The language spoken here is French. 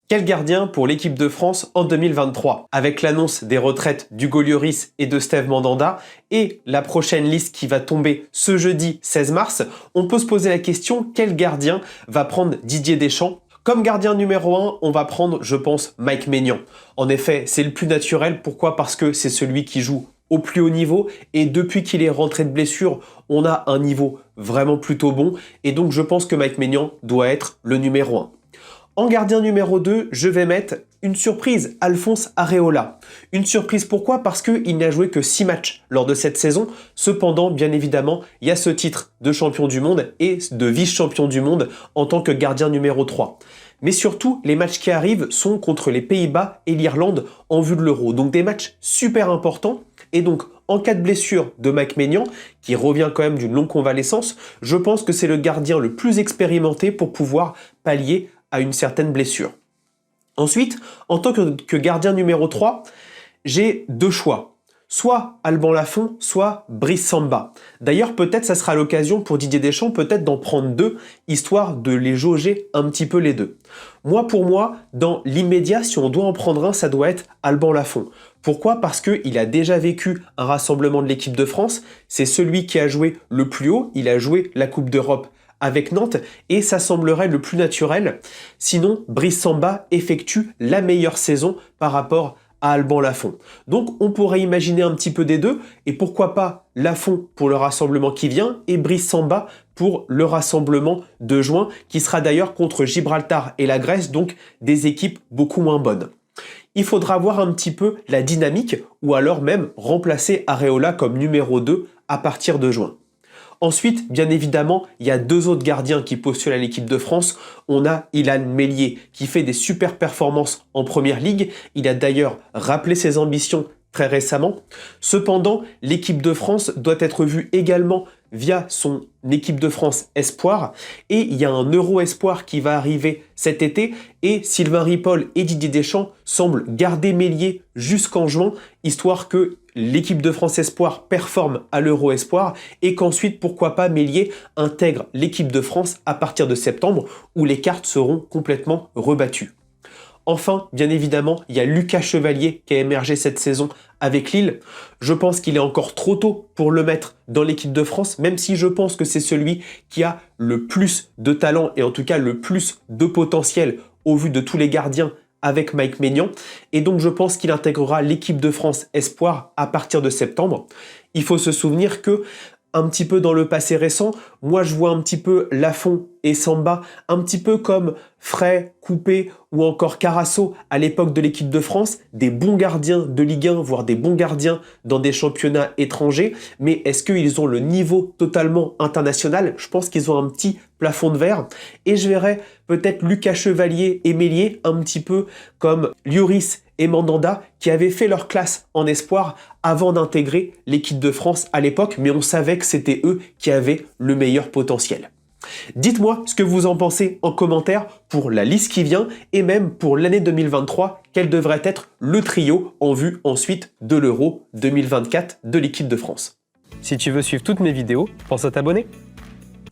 Quel gardien pour l'équipe de France en 2023? Avec l'annonce des retraites d'Hugo Lloris et de Steve Mandanda et la prochaine liste qui va tomber ce jeudi 16 mars, on peut se poser la question, quel gardien va prendre Didier Deschamps? Comme gardien numéro 1, on va prendre, je pense, Mike Maignan. En effet, c'est le plus naturel. Pourquoi? Parce que c'est celui qui joue au plus haut niveau et depuis qu'il est rentré de blessure, on a un niveau vraiment plutôt bon et donc je pense que Mike Maignan doit être le numéro 1. En gardien numéro 2, je vais mettre une surprise, Alphonse Areola. Une surprise pourquoi? Parce qu'il n'a joué que 6 matchs lors de cette saison. Cependant, bien évidemment, il y a ce titre de champion du monde et de vice-champion du monde en tant que gardien numéro 3. Mais surtout, les matchs qui arrivent sont contre les Pays-Bas et l'Irlande en vue de l'Euro. Donc des matchs super importants. Et donc, en cas de blessure de Mike Maignan, qui revient quand même d'une longue convalescence, je pense que c'est le gardien le plus expérimenté pour pouvoir pallier à une certaine blessure. Ensuite, en tant que gardien numéro 3, j'ai deux choix. Soit Alban Lafont, soit Brice Samba. D'ailleurs, peut-être ça sera l'occasion pour Didier Deschamps peut-être d'en prendre deux, histoire de les jauger un petit peu les deux. Pour moi, dans l'immédiat, si on doit en prendre un, ça doit être Alban Lafont. Pourquoi? Parce qu'il a déjà vécu un rassemblement de l'équipe de France. C'est celui qui a joué le plus haut. Il a joué la Coupe d'Europe avec Nantes et ça semblerait le plus naturel. Sinon, Brice Samba effectue la meilleure saison par rapport à Alban Lafont. Donc on pourrait imaginer un petit peu des deux et pourquoi pas Lafont pour le rassemblement qui vient et Brice Samba pour le rassemblement de juin qui sera d'ailleurs contre Gibraltar et la Grèce, donc des équipes beaucoup moins bonnes. Il faudra voir un petit peu la dynamique ou alors même remplacer Areola comme numéro 2 à partir de juin. Ensuite, bien évidemment, il y a deux autres gardiens qui postulent à l'équipe de France. On a Illan Meslier qui fait des super performances en première ligue. Il a d'ailleurs rappelé ses ambitions très récemment. Cependant, l'équipe de France doit être vue également via son équipe de France Espoir et il y a un Euro Espoir qui va arriver cet été et Sylvain Ripoll et Didier Deschamps semblent garder Meslier jusqu'en juin histoire que l'équipe de France Espoir performe à l'Euro Espoir et qu'ensuite, pourquoi pas, Meslier intègre l'équipe de France à partir de septembre où les cartes seront complètement rebattues. Enfin, bien évidemment, il y a Lucas Chevalier qui a émergé cette saison avec Lille. Je pense qu'il est encore trop tôt pour le mettre dans l'équipe de France, même si je pense que c'est celui qui a le plus de talent et en tout cas le plus de potentiel au vu de tous les gardiens avec Mike Maignan. Et donc je pense qu'il intégrera l'équipe de France Espoir à partir de septembre. Il faut se souvenir que un petit peu dans le passé récent, moi je vois un petit peu Lafont et Samba, un petit peu comme Frey, Coupé ou encore Carasso à l'époque de l'équipe de France, des bons gardiens de Ligue 1, voire des bons gardiens dans des championnats étrangers, mais est-ce qu'ils ont le niveau totalement international? Je pense qu'ils ont un petit plafond de verre, et je verrais peut-être Lucas Chevalier et Meslier un petit peu comme Lloris et Mandanda qui avaient fait leur classe en espoir avant d'intégrer l'équipe de France à l'époque, mais on savait que c'était eux qui avaient le meilleur potentiel. Dites-moi ce que vous en pensez en commentaire pour la liste qui vient et même pour l'année 2023, quel devrait être le trio en vue ensuite de l'Euro 2024 de l'équipe de France. Si tu veux suivre toutes mes vidéos, pense à t'abonner.